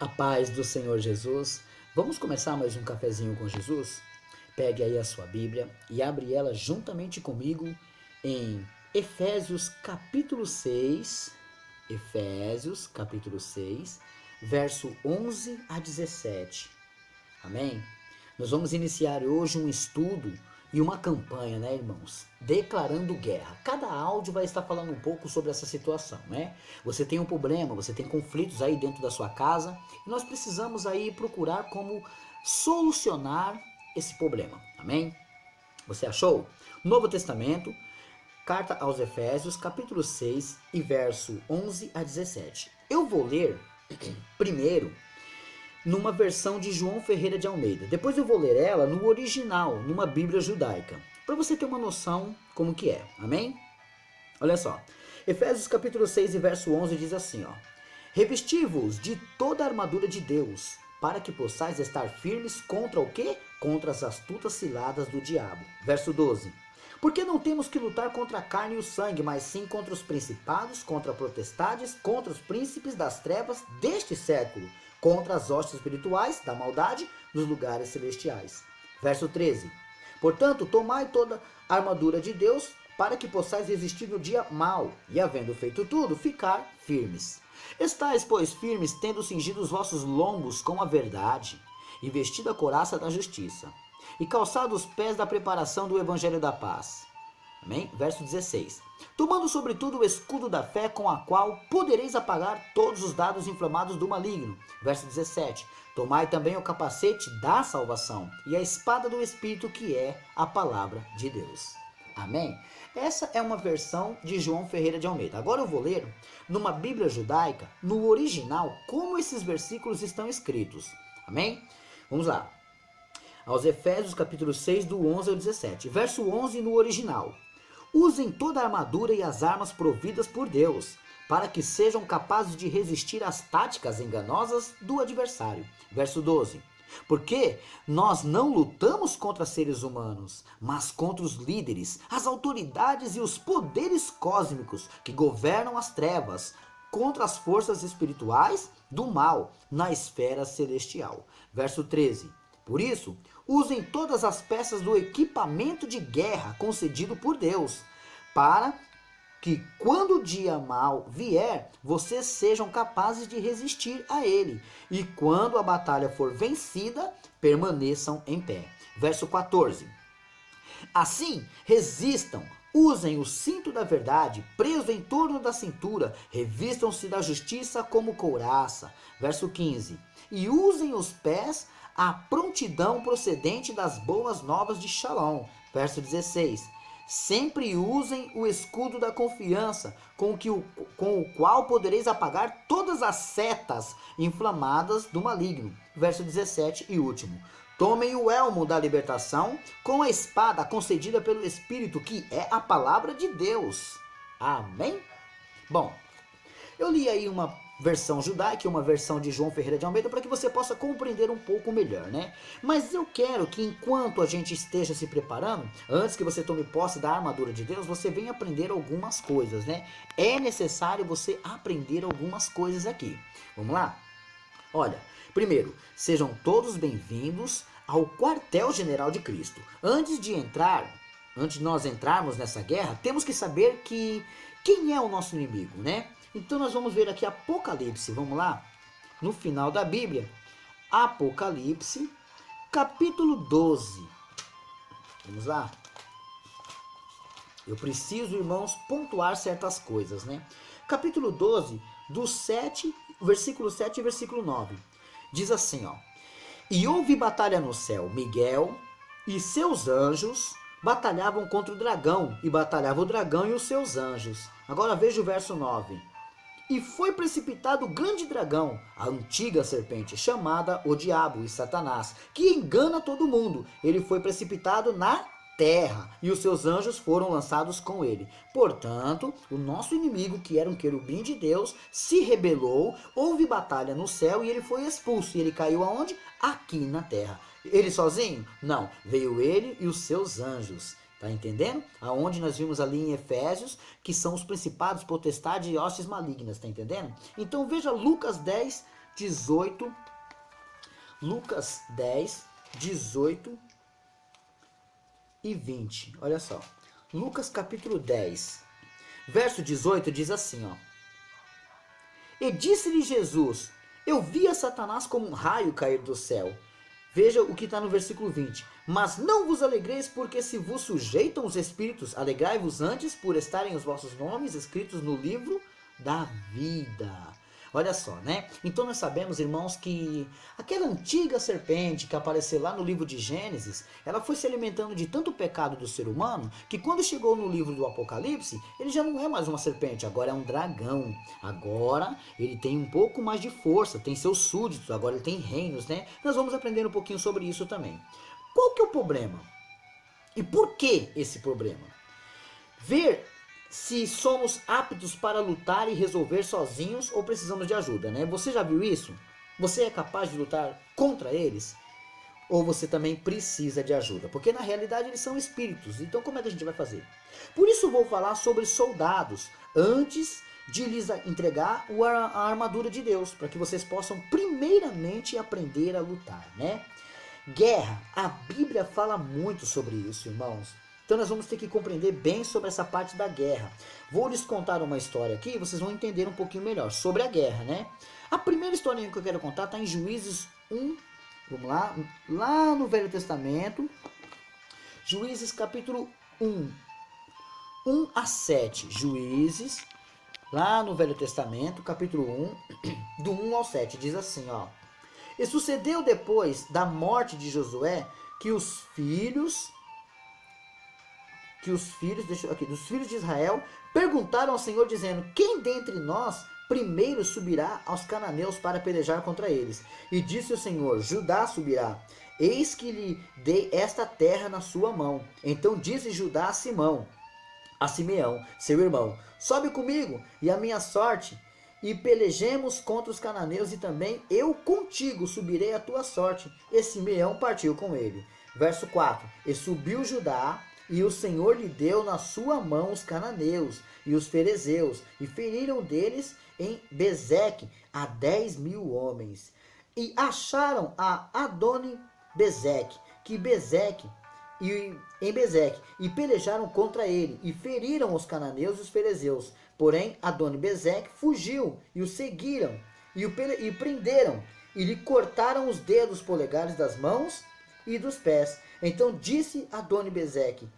A paz do Senhor Jesus. Vamos começar mais um cafezinho com Jesus? Pegue aí a sua Bíblia e abre ela juntamente comigo em Efésios capítulo 6, Efésios capítulo 6, verso 11 a 17. Amém? Nós vamos iniciar hoje um estudo e uma campanha, né, irmãos? Declarando guerra. Cada áudio vai estar falando um pouco sobre essa situação, né? Você tem um problema, você tem conflitos aí dentro da sua casa e nós precisamos aí procurar como solucionar esse problema. Amém? Você achou? Novo Testamento, carta aos Efésios, capítulo 6 e verso 11 a 17. Eu vou ler primeiro numa versão de João Ferreira de Almeida. Depois eu vou ler ela no original, numa Bíblia judaica, para você ter uma noção como que é. Amém? Olha só. Efésios capítulo 6 e verso 11 diz assim, ó: Revesti-vos de toda a armadura de Deus, para que possais estar firmes contra o quê? Contra as astutas ciladas do diabo. Verso 12. Porque não temos que lutar contra a carne e o sangue, mas sim contra os principados, contra potestades, contra os príncipes das trevas deste século, contra as hostes espirituais da maldade nos lugares celestiais. Verso 13. Portanto, tomai toda a armadura de Deus, para que possais resistir no dia mau, e havendo feito tudo, ficar firmes. Estais, pois, firmes, tendo cingido os vossos lombos com a verdade, e vestida a couraça da justiça, e calçado os pés da preparação do evangelho da paz. Amém? Verso 16. Tomando sobretudo o escudo da fé, com a qual podereis apagar todos os dardos inflamados do maligno. Verso 17. Tomai também o capacete da salvação e a espada do Espírito, que é a palavra de Deus. Amém? Essa é uma versão de João Ferreira de Almeida. Agora eu vou ler numa Bíblia judaica, no original, como esses versículos estão escritos. Amém? Vamos lá. Aos Efésios capítulo 6, do 11 ao 17. Verso 11 no original. Usem toda a armadura e as armas providas por Deus, para que sejam capazes de resistir às táticas enganosas do adversário. Verso 12. Porque nós não lutamos contra seres humanos, mas contra os líderes, as autoridades e os poderes cósmicos que governam as trevas, contra as forças espirituais do mal na esfera celestial. Verso 13. Por isso, usem todas as peças do equipamento de guerra concedido por Deus, para que quando o dia mau vier, vocês sejam capazes de resistir a ele, e quando a batalha for vencida, permaneçam em pé. Verso 14. Assim, resistam, usem o cinto da verdade preso em torno da cintura, revistam-se da justiça como couraça. Verso 15. E usem os pés a prontidão procedente das boas novas de Shalom. Verso 16. Sempre usem o escudo da confiança, com o qual podereis apagar todas as setas inflamadas do maligno. Verso 17 e último. Tomem o elmo da libertação com a espada concedida pelo Espírito, que é a palavra de Deus. Amém? Bom, eu li aí uma versão judaica e uma versão de João Ferreira de Almeida para que você possa compreender um pouco melhor, né? Mas eu quero que enquanto a gente esteja se preparando, antes que você tome posse da armadura de Deus, você venha aprender algumas coisas, né? É necessário você aprender algumas coisas aqui. Vamos lá? Olha, primeiro, sejam todos bem-vindos ao quartel-general de Cristo. Antes de nós entrarmos nessa guerra, temos que saber quem é o nosso inimigo, né? Então nós vamos ver aqui Apocalipse, vamos lá? No final da Bíblia, Apocalipse, capítulo 12. Vamos lá? Eu preciso, irmãos, pontuar certas coisas, né? Capítulo 12, versículo 7 e versículo 9. Diz assim, ó: E houve batalha no céu, Miguel e seus anjos batalhavam contra o dragão, e batalhava o dragão e os seus anjos. Agora veja o verso 9. E foi precipitado o grande dragão, a antiga serpente, chamada o diabo e Satanás, que engana todo mundo. Ele foi precipitado na terra, e os seus anjos foram lançados com ele. Portanto, o nosso inimigo, que era um querubim de Deus, se rebelou, houve batalha no céu e ele foi expulso. E ele caiu aonde? Aqui na terra. Ele sozinho? Não, veio ele e os seus anjos. Tá entendendo? Aonde nós vimos ali em Efésios, que são os principados, potestades e hostes malignas, tá entendendo? Então veja Lucas 10, 18, Lucas 10, 18 e 20. Olha só. Lucas capítulo 10, verso 18 diz assim, ó. E disse-lhe Jesus, eu via Satanás como um raio cair do céu. Veja o que está no versículo 20. Mas não vos alegreis, porque se vos sujeitam os espíritos, alegrai-vos antes por estarem os vossos nomes escritos no livro da vida. Olha só, né? Então nós sabemos, irmãos, que aquela antiga serpente que apareceu lá no livro de Gênesis, ela foi se alimentando de tanto pecado do ser humano, que quando chegou no livro do Apocalipse, ele já não é mais uma serpente, agora é um dragão. Agora ele tem um pouco mais de força, tem seus súditos, agora ele tem reinos, né? Nós vamos aprender um pouquinho sobre isso também. Qual que é o problema? E por que esse problema? Ver se somos aptos para lutar e resolver sozinhos ou precisamos de ajuda, né? Você já viu isso? Você é capaz de lutar contra eles? Ou você também precisa de ajuda? Porque na realidade eles são espíritos, então como é que a gente vai fazer? Por isso vou falar sobre soldados, antes de lhes entregar a armadura de Deus, para que vocês possam primeiramente aprender a lutar, né? Guerra, a Bíblia fala muito sobre isso, irmãos. Então nós vamos ter que compreender bem sobre essa parte da guerra. Vou lhes contar uma história aqui e vocês vão entender um pouquinho melhor sobre a guerra, né? A primeira historinha que eu quero contar está em Juízes 1, vamos lá, lá no Velho Testamento, Juízes capítulo 1, 1 a 7, Juízes, lá no Velho Testamento, capítulo 1, do 1 ao 7, diz assim, ó. E sucedeu depois da morte de Josué que os filhos dos filhos de Israel perguntaram ao Senhor dizendo, quem dentre nós primeiro subirá aos cananeus para pelejar contra eles? E disse o Senhor, Judá subirá, eis que lhe dei esta terra na sua mão. Então disse Judá a Simeão, seu irmão, sobe comigo e a minha sorte, e pelejemos contra os cananeus, e também eu contigo subirei a tua sorte. E Simeão partiu com ele. Verso 4, e subiu Judá, e o Senhor lhe deu na sua mão os cananeus e os ferezeus, e feriram deles em Bezeque a 10.000 homens. E acharam a Adoni-Bezeque, em Bezeque, e pelejaram contra ele, e feriram os cananeus e os ferezeus. Porém, Adoni-Bezeque fugiu, e o seguiram, e prenderam, e lhe cortaram os dedos polegares das mãos e dos pés. Então disse Adoni-Bezeque,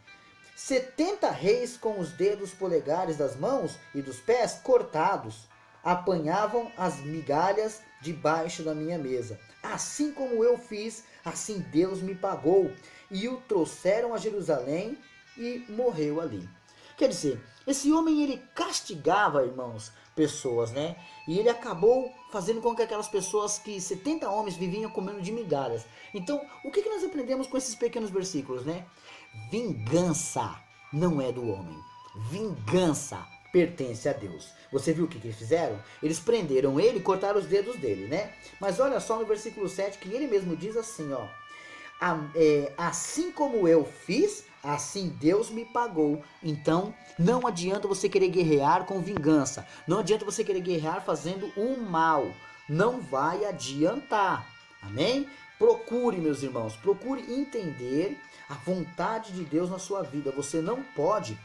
70 reis com os dedos polegares das mãos e dos pés cortados apanhavam as migalhas debaixo da minha mesa. Assim como eu fiz, assim Deus me pagou. E o trouxeram a Jerusalém e morreu ali. Quer dizer, esse homem ele castigava, irmãos, pessoas, né? E ele acabou fazendo com que aquelas pessoas, que 70 homens viviam comendo de migalhas. Então, o que nós aprendemos com esses pequenos versículos, né? Vingança não é do homem. Vingança pertence a Deus. Você viu o que eles fizeram? Eles prenderam ele e cortaram os dedos dele, né? Mas olha só no versículo 7 que ele mesmo diz assim, ó. Assim como eu fiz, assim Deus me pagou. Então não adianta você querer guerrear com vingança. Não adianta você querer guerrear fazendo o mal. Não vai adiantar. Amém? Procure, meus irmãos, procure entender a vontade de Deus na sua vida. Você não pode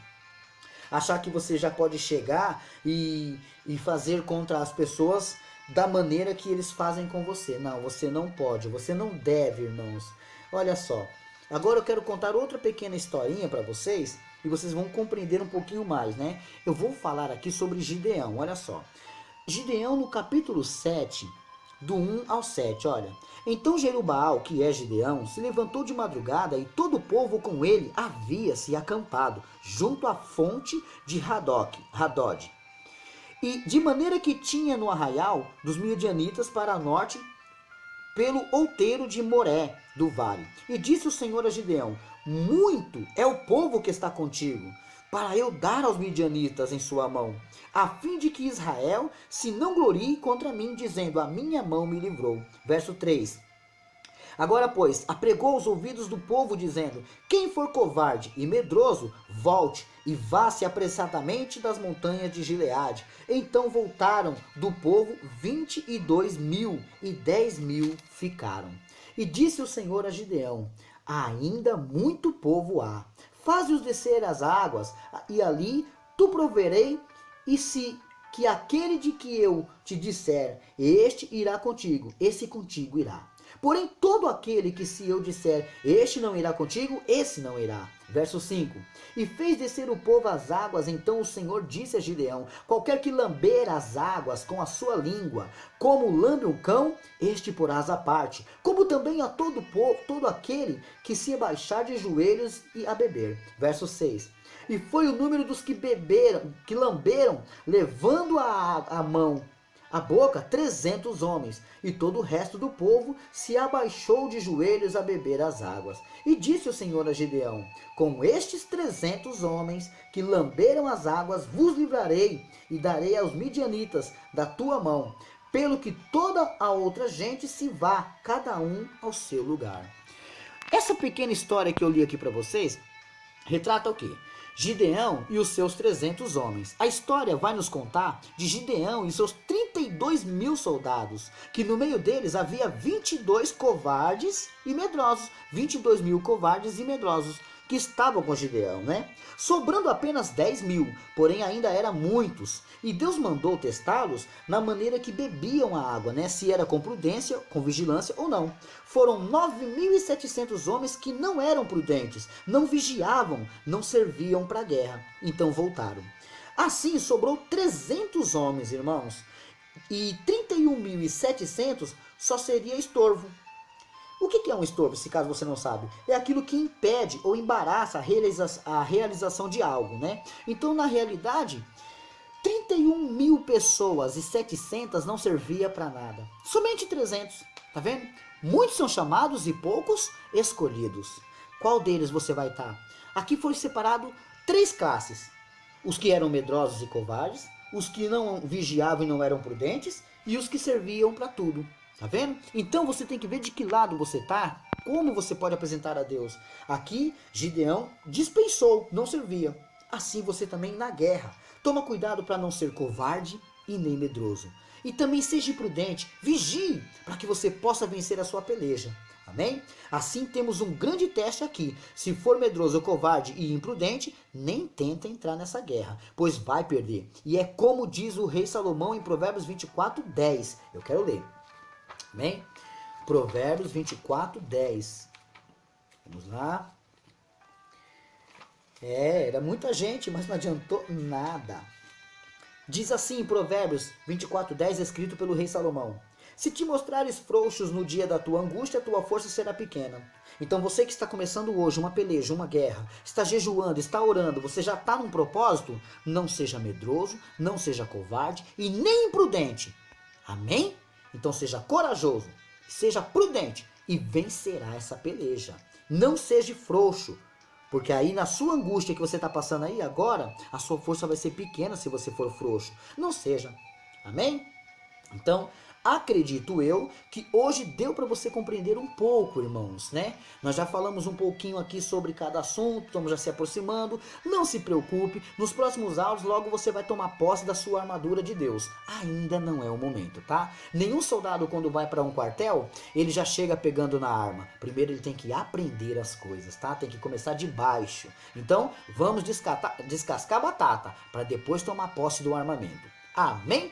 achar que você já pode chegar e fazer contra as pessoas da maneira que eles fazem com você. Não, você não pode, você não deve, irmãos. Olha só, agora eu quero contar outra pequena historinha para vocês e vocês vão compreender um pouquinho mais, né? Eu vou falar aqui sobre Gideão, olha só. Gideão no capítulo 7, do 1 ao 7, olha. Então Jerubaal, que é Gideão, se levantou de madrugada e todo o povo com ele havia-se acampado junto à fonte de Hadod. E de maneira que tinha no arraial dos midianitas para norte pelo outeiro de Moré do vale. E disse o Senhor a Gideão, muito é o povo que está contigo, para eu dar aos midianitas em sua mão, a fim de que Israel se não glorie contra mim, dizendo, a minha mão me livrou. Verso 3. Agora, pois, apregou os ouvidos do povo, dizendo: quem for covarde e medroso, volte e vá-se apressadamente das montanhas de Gileade. Então voltaram do povo 22.000, e 10.000 ficaram. E disse o Senhor a Gideão: ainda muito povo há. Faze-os descer as águas, e ali tu proverei, e se que aquele de que eu te disser, este irá contigo, esse contigo irá. Porém, todo aquele que se eu disser, este não irá contigo, esse não irá. Verso 5. E fez descer o povo às águas, então o Senhor disse a Gideão: qualquer que lamber as águas com a sua língua, como lambe um cão, este porás à parte, como também a todo povo, todo aquele que se abaixar de joelhos e a beber. Verso 6. E foi o número dos que beberam, que lamberam, levando a mão, a boca, 300 homens, e todo o resto do povo se abaixou de joelhos a beber as águas. E disse o Senhor a Gideão: com estes 300 homens que lamberam as águas, vos livrarei, e darei aos midianitas da tua mão, pelo que toda a outra gente se vá, cada um ao seu lugar. Essa pequena história que eu li aqui para vocês, retrata o quê? Gideão e os seus 300 homens. A história vai nos contar de Gideão e seus 32.000 soldados, que no meio deles havia 22 covardes e medrosos. 22.000 covardes e medrosos que estavam com Gideão, né? Sobrando apenas 10.000, porém ainda eram muitos. E Deus mandou testá-los na maneira que bebiam a água, né? Se era com prudência, com vigilância ou não. Foram 9.700 homens que não eram prudentes, não vigiavam, não serviam para a guerra. Então voltaram. Assim sobrou 300 homens, irmãos. E 31.700 só seria estorvo. O que é um estorvo, se caso você não sabe? É aquilo que impede ou embaraça a realização de algo, né? Então, na realidade, 31.000 pessoas e 700 não servia para nada. Somente 300, tá vendo? Muitos são chamados e poucos escolhidos. Qual deles você vai estar? Aqui foi separado 3 classes. Os que eram medrosos e covardes, os que não vigiavam e não eram prudentes, e os que serviam para tudo. Tá vendo? Então você tem que ver de que lado você tá, como você pode apresentar a Deus. Aqui, Gideão dispensou, não servia. Assim você também na guerra. Toma cuidado para não ser covarde e nem medroso. E também seja prudente, vigie, para que você possa vencer a sua peleja. Amém? Assim temos um grande teste aqui. Se for medroso, covarde e imprudente, nem tenta entrar nessa guerra, pois vai perder. E é como diz o rei Salomão em Provérbios 24:10. Eu quero ler. Amém? Provérbios 24:10. Vamos lá. Era muita gente, mas não adiantou nada. Diz assim em Provérbios 24:10, escrito pelo rei Salomão: se te mostrares frouxos no dia da tua angústia, a tua força será pequena. Então você que está começando hoje uma peleja, uma guerra, está jejuando, está orando, você já está num propósito, não seja medroso, não seja covarde e nem imprudente. Amém? Então seja corajoso, seja prudente e vencerá essa peleja. Não seja frouxo, porque aí na sua angústia que você está passando aí agora, a sua força vai ser pequena se você for frouxo. Não seja. Amém? Então, acredito eu que hoje deu para você compreender um pouco, irmãos, né? Nós já falamos um pouquinho aqui sobre cada assunto, estamos já se aproximando. Não se preocupe, nos próximos áudios logo você vai tomar posse da sua armadura de Deus. Ainda não é o momento, tá? Nenhum soldado quando vai para um quartel, ele já chega pegando na arma. Primeiro ele tem que aprender as coisas, tá? Tem que começar de baixo. Então, vamos descascar a batata para depois tomar posse do armamento. Amém?